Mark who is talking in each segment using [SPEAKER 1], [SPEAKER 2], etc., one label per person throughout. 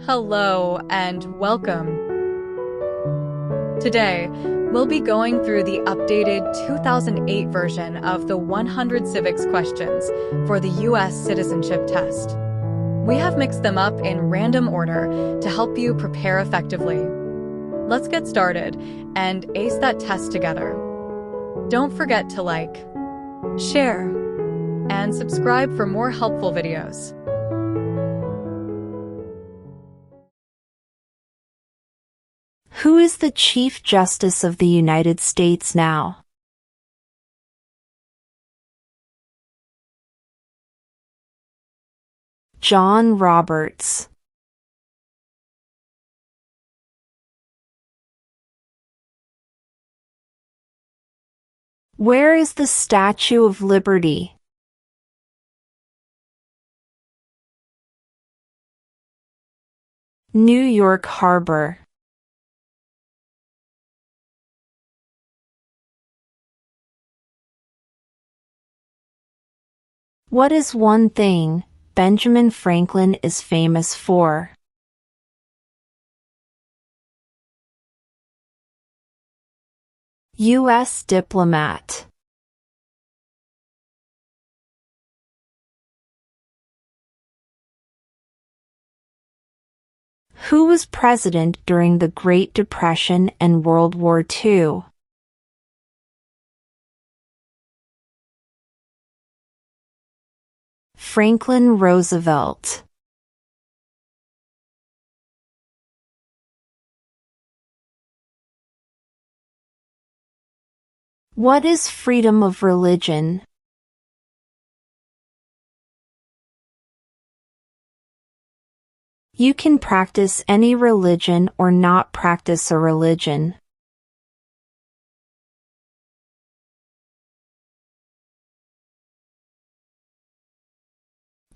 [SPEAKER 1] Hello and welcome. Today, we'll be going through the updated 2008 version of the 100 Civics Questions for the U.S. Citizenship Test. We have mixed them up in random order to help you prepare effectively. Let's get started and ace that test together. Don't forget to like, share, and subscribe for more helpful videos.
[SPEAKER 2] Who is the Chief Justice of the United States now? John Roberts. Where is the Statue of Liberty? New York Harbor. What is one thing Benjamin Franklin is famous for? U.S. diplomat. Who was president during the Great Depression and World War II? Franklin Roosevelt. What is freedom of religion? You can practice any religion or not practice a religion.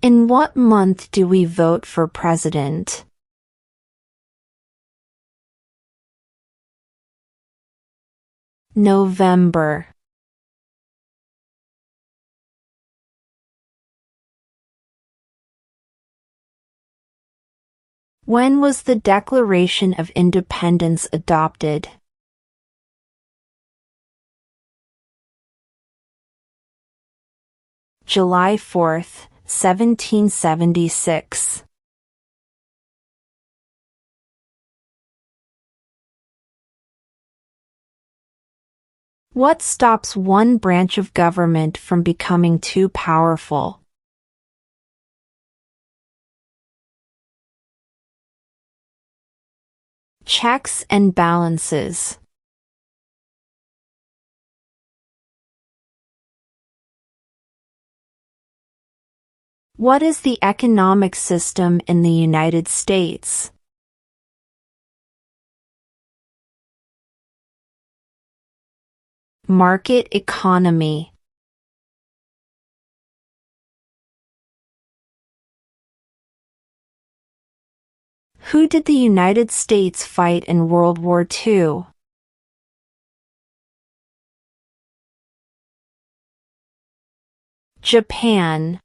[SPEAKER 2] In what month do we vote for president? November. When was the Declaration of Independence adopted? July 4th, 1776. What stops one branch of government from becoming too powerful? Checks and balances. What is the economic system in the United States? Market economy. Who did the United States fight in World War II? Japan,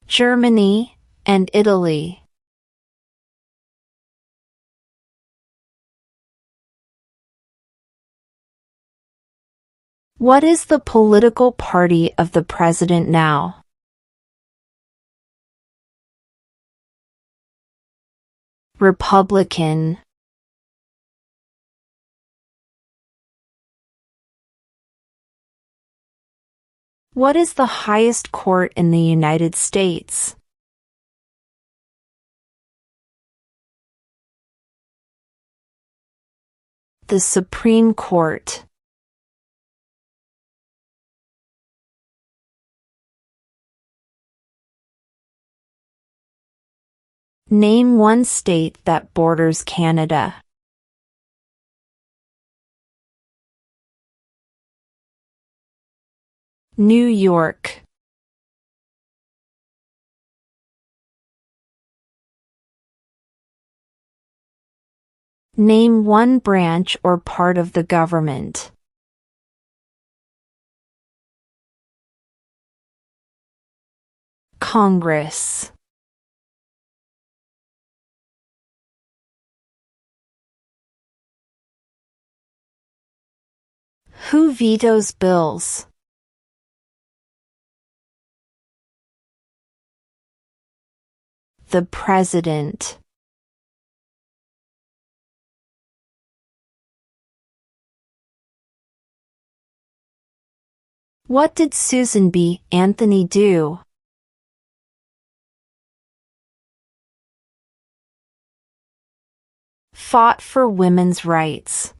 [SPEAKER 2] Germany, and Italy. What is the political party of the president now? Republican. What is the highest court in the United States? The Supreme Court. Name one state that borders Canada. New York. Name one branch or part of the government. Congress. Who vetoes bills? The President. What did Susan B. Anthony do? Fought for women's rights.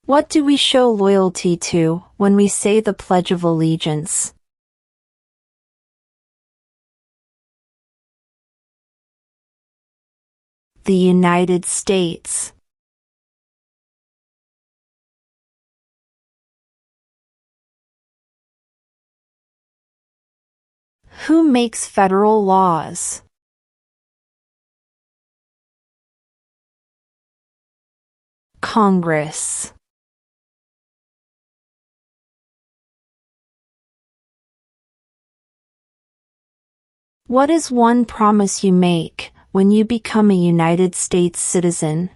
[SPEAKER 2] What do we show loyalty to when we say the Pledge of Allegiance? The United States. Who makes federal laws? Congress. What is one promise you make when you become a United States citizen?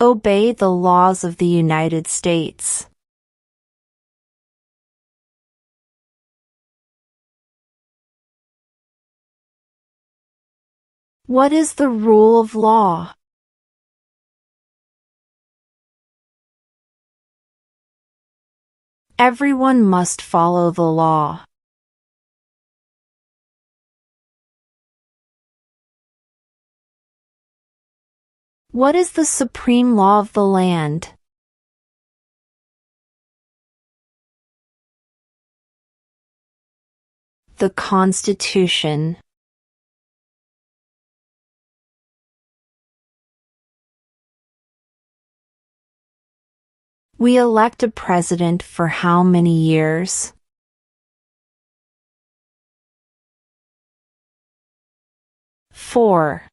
[SPEAKER 2] Obey the laws of the United States. What is the rule of law? Everyone must follow the law. What is the supreme law of the land? The Constitution. We elect a president for how many years? 4.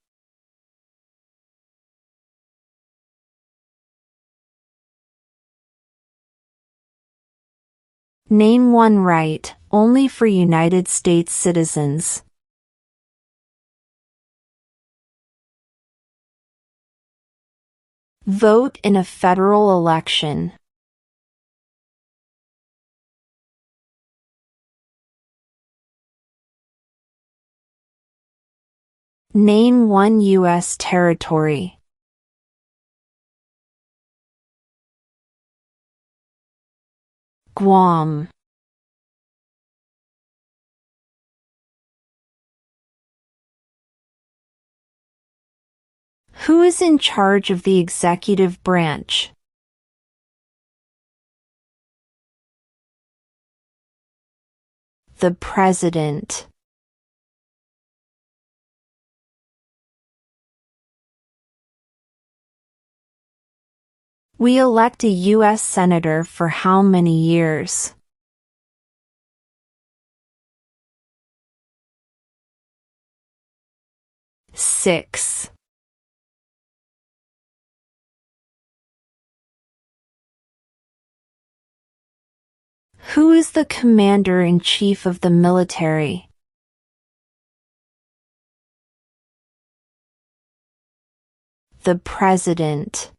[SPEAKER 2] Name one right only for United States citizens. Vote in a federal election. Name one U.S. territory. Guam. Who is in charge of the executive branch? The President. We elect a U.S. Senator for how many years? 6. Who is the Commander-in-Chief of the military? The President.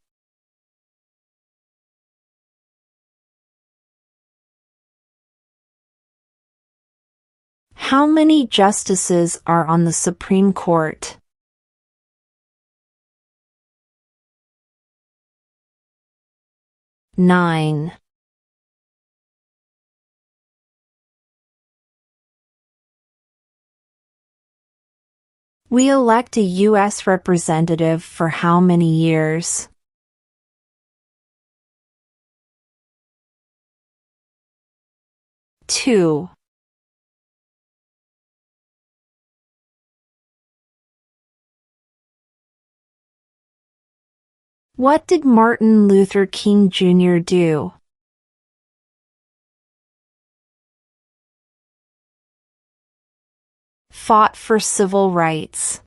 [SPEAKER 2] How many justices are on the Supreme Court? 9. We elect a U.S. representative for how many years? 2. What did Martin Luther King Jr. do? Fought for civil rights.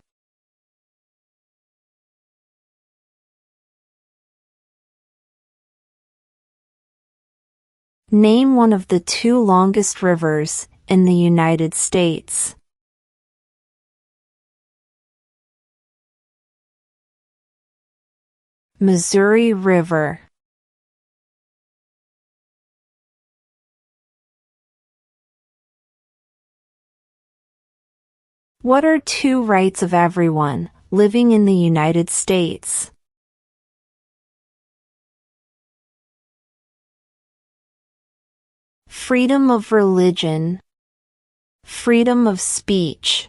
[SPEAKER 2] Name one of the two longest rivers in the United States. Missouri River. What are two rights of everyone living in the United States? Freedom of religion, freedom of speech.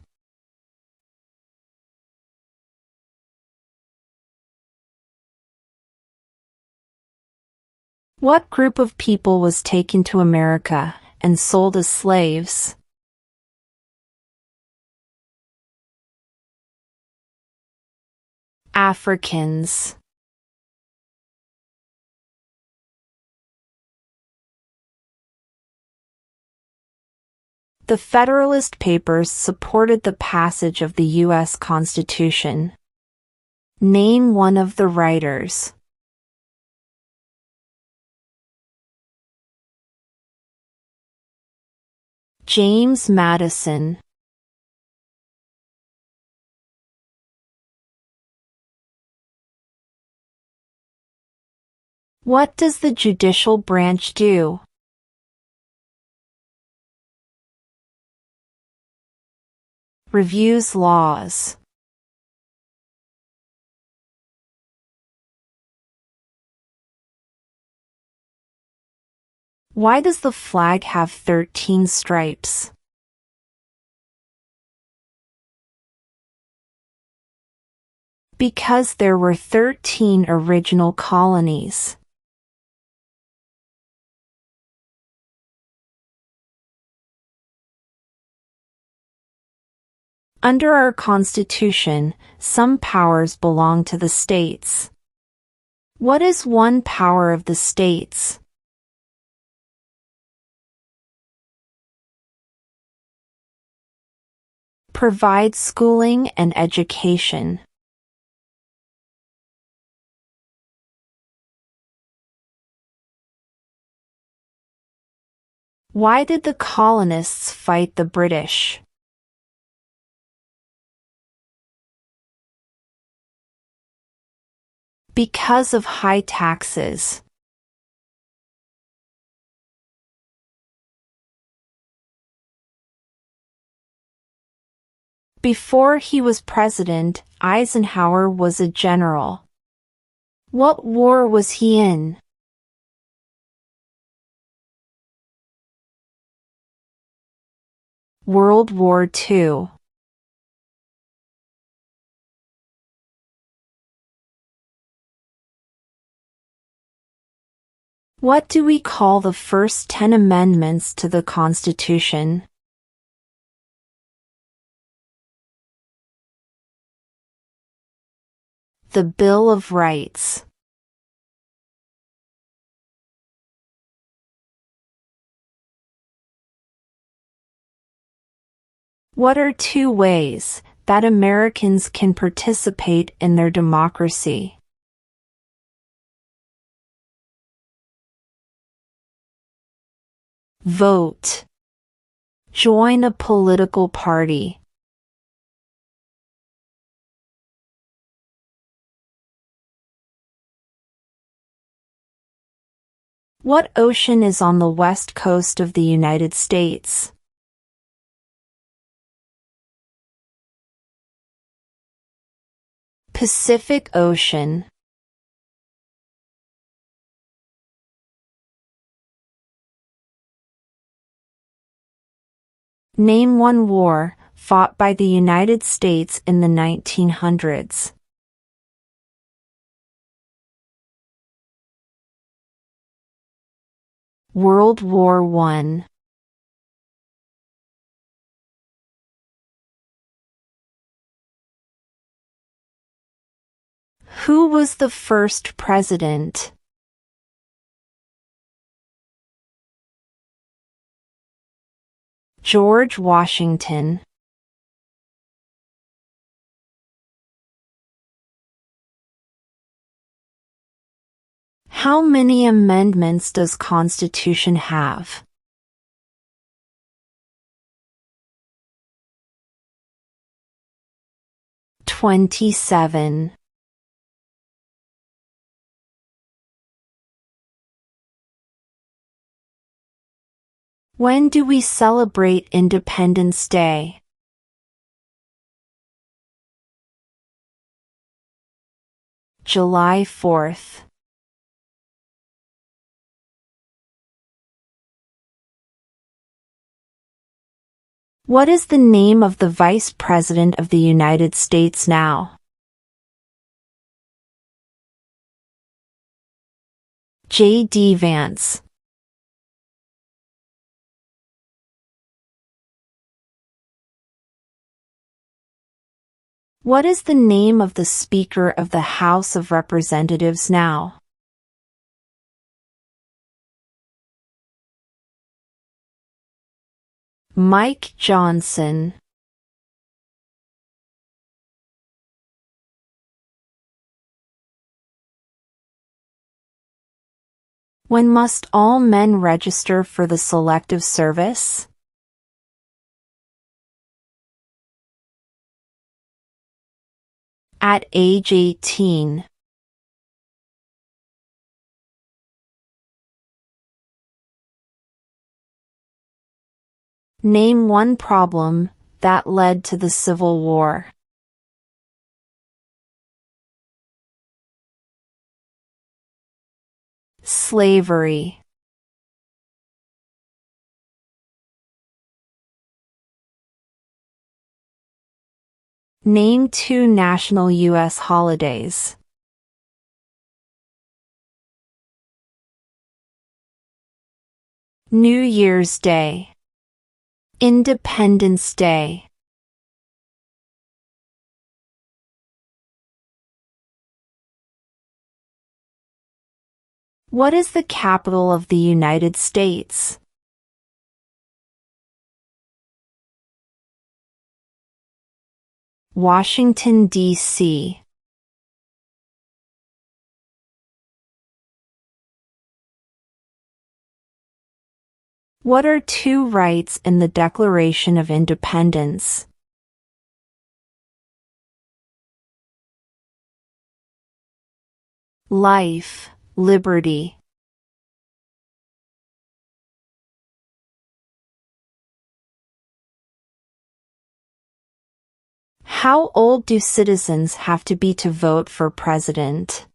[SPEAKER 2] What group of people was taken to America and sold as slaves? Africans. The Federalist Papers supported the passage of the U.S. Constitution. Name one of the writers. James Madison. What does the judicial branch do? Reviews laws. Why does the flag have 13 stripes? Because there were 13 original colonies. Under our Constitution, some powers belong to the states. What is one power of the states? Provide schooling and education. Why did the colonists fight the British? Because of high taxes. Before he was president, Eisenhower was a general. What war was he in? World War II. What do we call the first 10 amendments to the Constitution? The Bill of Rights. What are two ways that Americans can participate in their democracy? Vote. Join a political party. What ocean is on the west coast of the United States? Pacific Ocean. Name one war fought by the United States in the 1900s. World War I. Who was the first president? George Washington. How many amendments does Constitution have? 27. When do we celebrate Independence Day? July 4th. What is the name of the Vice President of the United States now? J.D. Vance. What is the name of the Speaker of the House of Representatives now? Mike Johnson. When must all men register for the Selective Service? At age 18. Name one problem that led to the Civil War. Slavery. Name two national U.S. holidays. New Year's Day. Independence Day. What is the capital of the United States? Washington, D.C. What are two rights in the Declaration of Independence? Life, liberty. How old do citizens have to be to vote for president?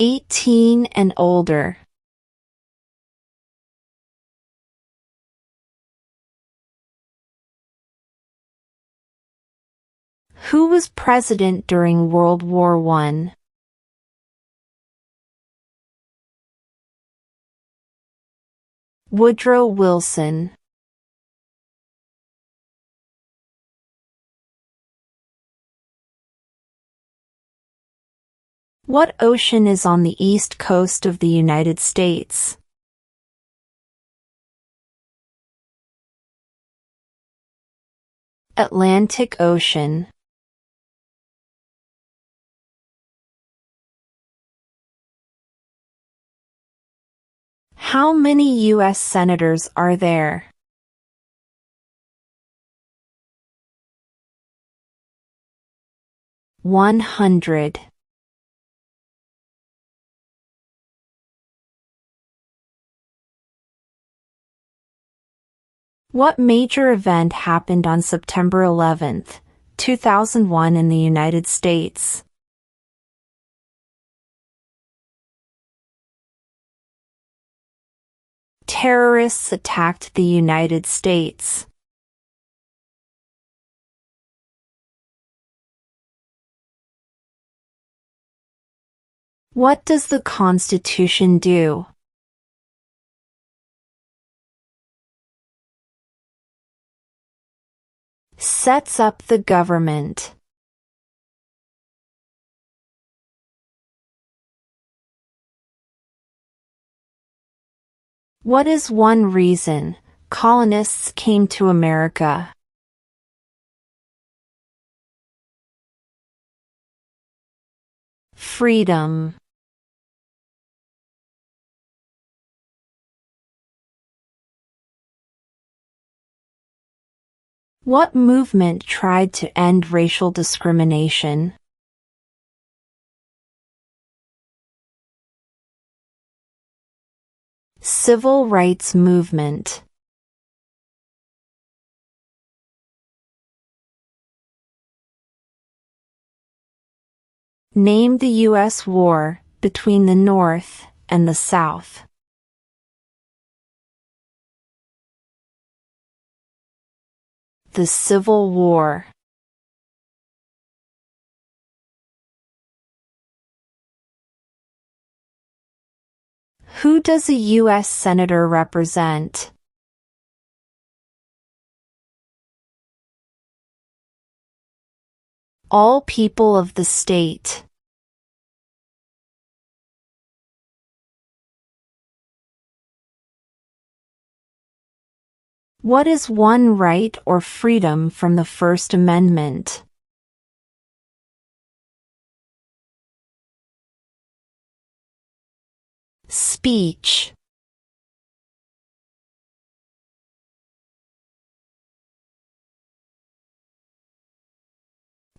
[SPEAKER 2] 18 and older. Who was president during World War I? Woodrow Wilson. What ocean is on the east coast of the United States? Atlantic Ocean. How many U.S. senators are there? 100. What major event happened on September 11, 2001 in the United States? Terrorists attacked the United States. What does the Constitution do? Sets up the government. What is one reason colonists came to America? Freedom. What movement tried to end racial discrimination? Civil rights movement. Name the U.S. war between the North and the South. The Civil War. Who does a U.S. Senator represent? All people of the state. What is one right or freedom from the First Amendment? Speech.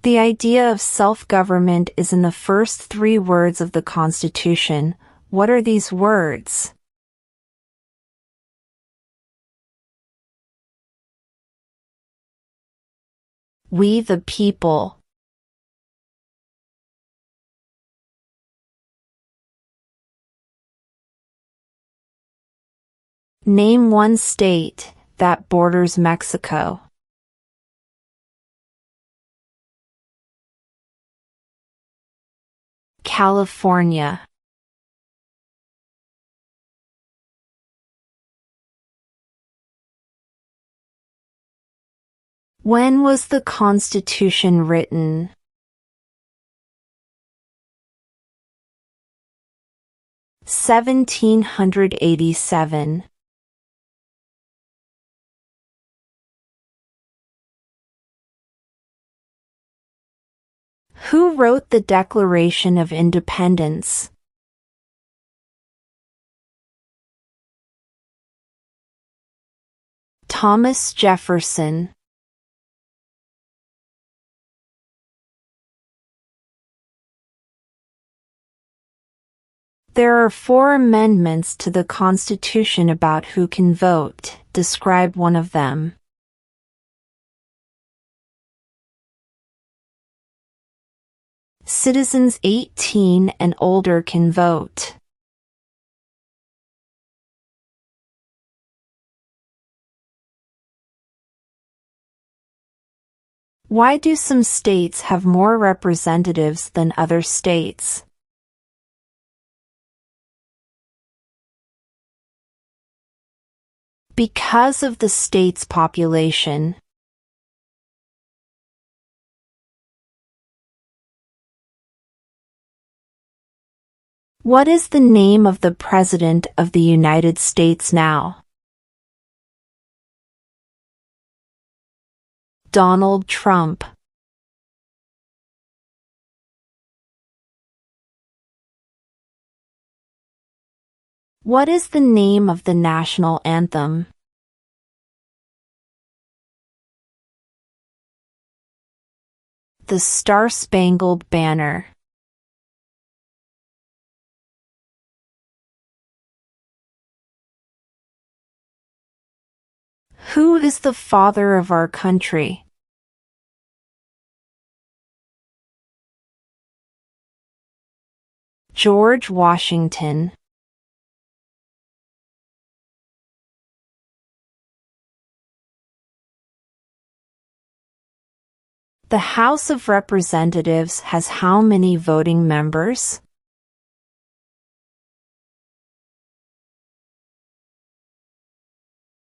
[SPEAKER 2] The idea of self-government is in the first 3 words of the Constitution. What are these words? We the people. Name one state that borders Mexico. California. When was the Constitution written? (1787). Who wrote the Declaration of Independence? Thomas Jefferson. There are 4 amendments to the Constitution about who can vote. Describe one of them. Citizens 18 and older can vote. Why do some states have more representatives than other states? Because of the state's population. What is the name of the President of the United States now? Donald Trump. What is the name of the national anthem? The Star-Spangled Banner. Who is the father of our country? George Washington. The House of Representatives has how many voting members?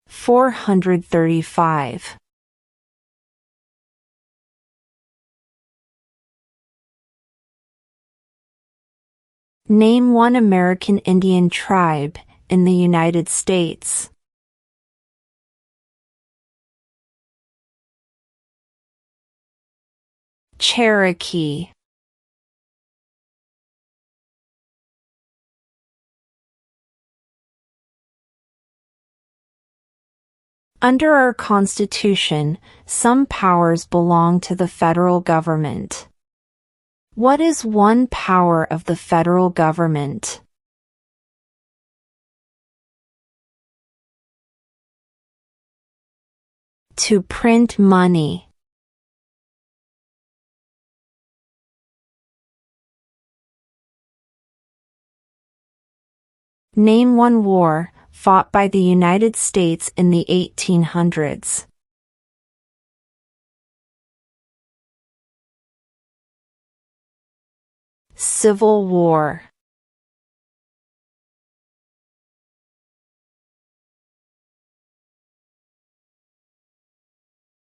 [SPEAKER 2] 435. Name one American Indian tribe in the United States. Cherokee. Under our Constitution, some powers belong to the federal government. What is one power of the federal government? To print money. Name one war fought by the United States in the 1800s. Civil War.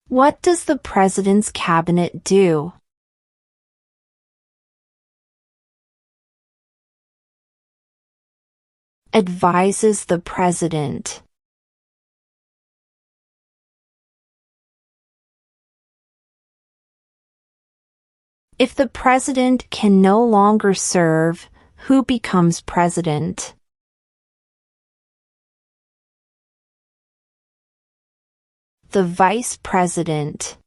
[SPEAKER 2] What does the President's Cabinet do? Advises the President. If the President can no longer serve, who becomes President? The Vice President.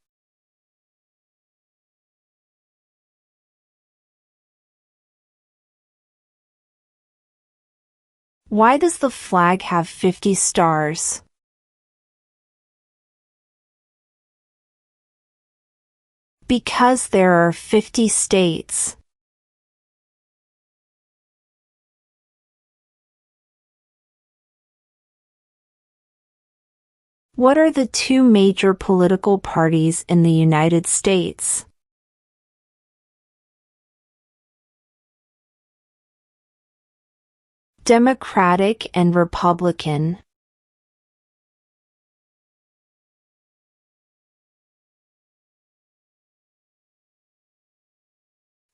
[SPEAKER 2] Why does the flag have 50 stars? Because there are 50 states. What are the two major political parties in the United States? Democratic and Republican.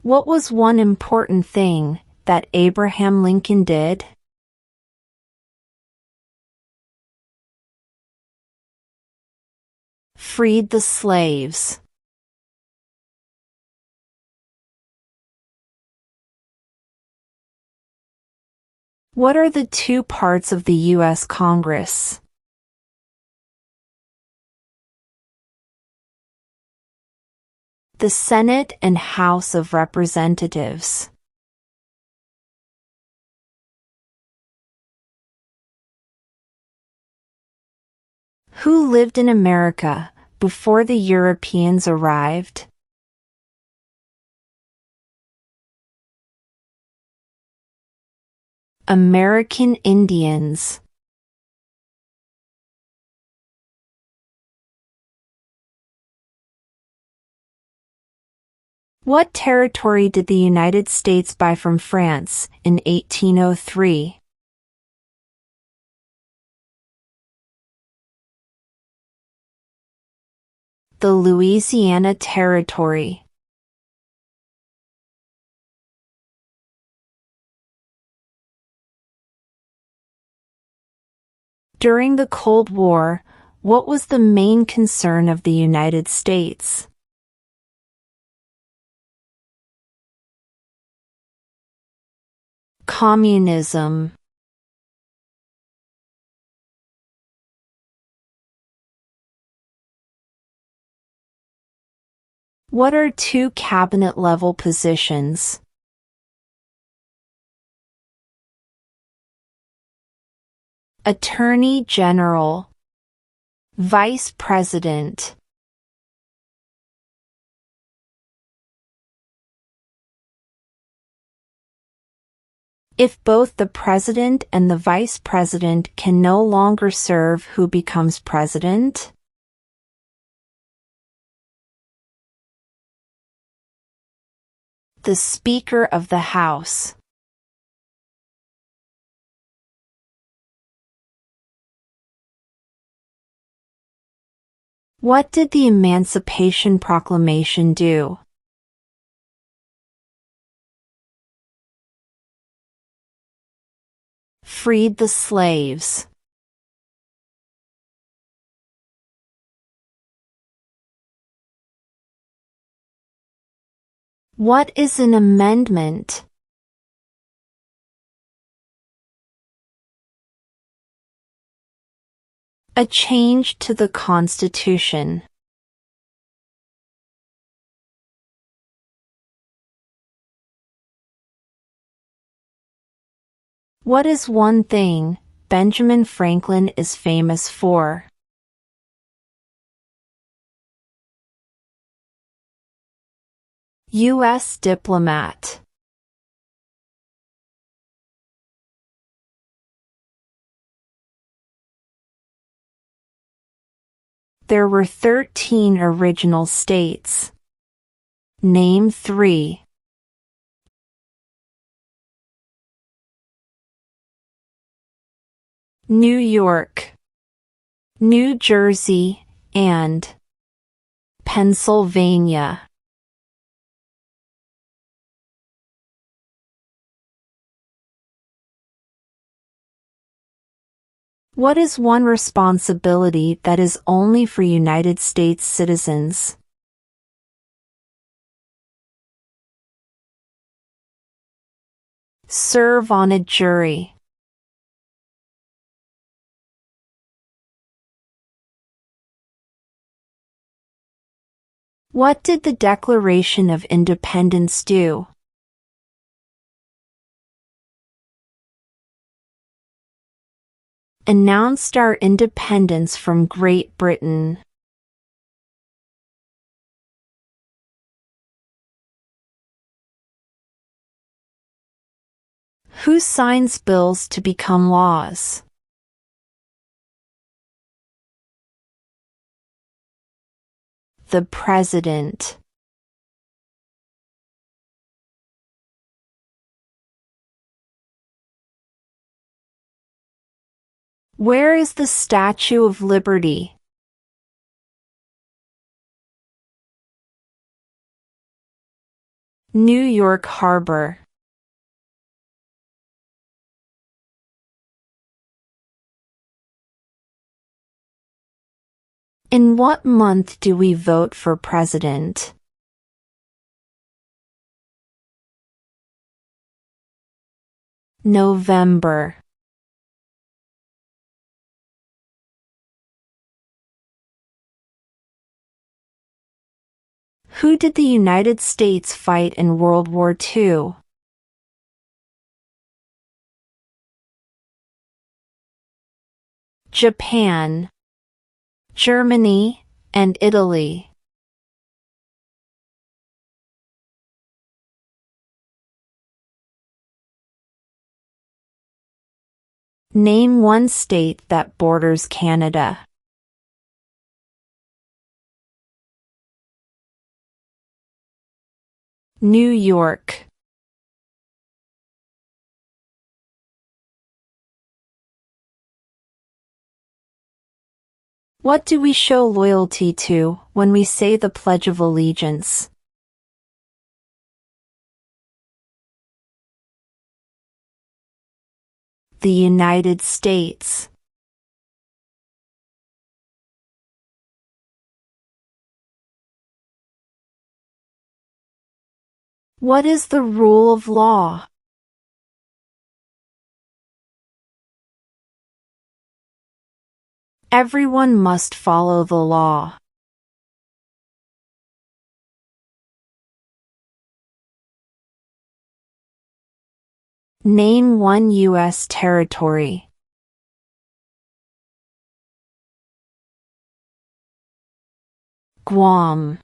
[SPEAKER 2] What was one important thing that Abraham Lincoln did? Freed the slaves. What are the two parts of the U.S. Congress? The Senate and House of Representatives. Who lived in America before the Europeans arrived? American Indians. What territory did the United States buy from France in 1803? The Louisiana Territory. During the Cold War, what was the main concern of the United States? Communism. What are two cabinet-level positions? Attorney General. Vice President. If both the President and the Vice President can no longer serve, who becomes President? The Speaker of the House. What did the Emancipation Proclamation do? Freed the slaves. What is an amendment? A change to the Constitution. What is one thing Benjamin Franklin is famous for? U.S. diplomat. There were 13 original states. Name 3. New York, New Jersey, and Pennsylvania. What is one responsibility that is only for United States citizens? Serve on a jury. What did the Declaration of Independence do? Announced our independence from Great Britain. Who signs bills to become laws? The President. Where is the Statue of Liberty? New York Harbor. In what month do we vote for president? November. Who did the United States fight in World War II? Japan, Germany, and Italy. Name one state that borders Canada. New York. What do we show loyalty to when we say the Pledge of Allegiance? The United States. What is the rule of law? Everyone must follow the law. Name one U.S. territory. Guam.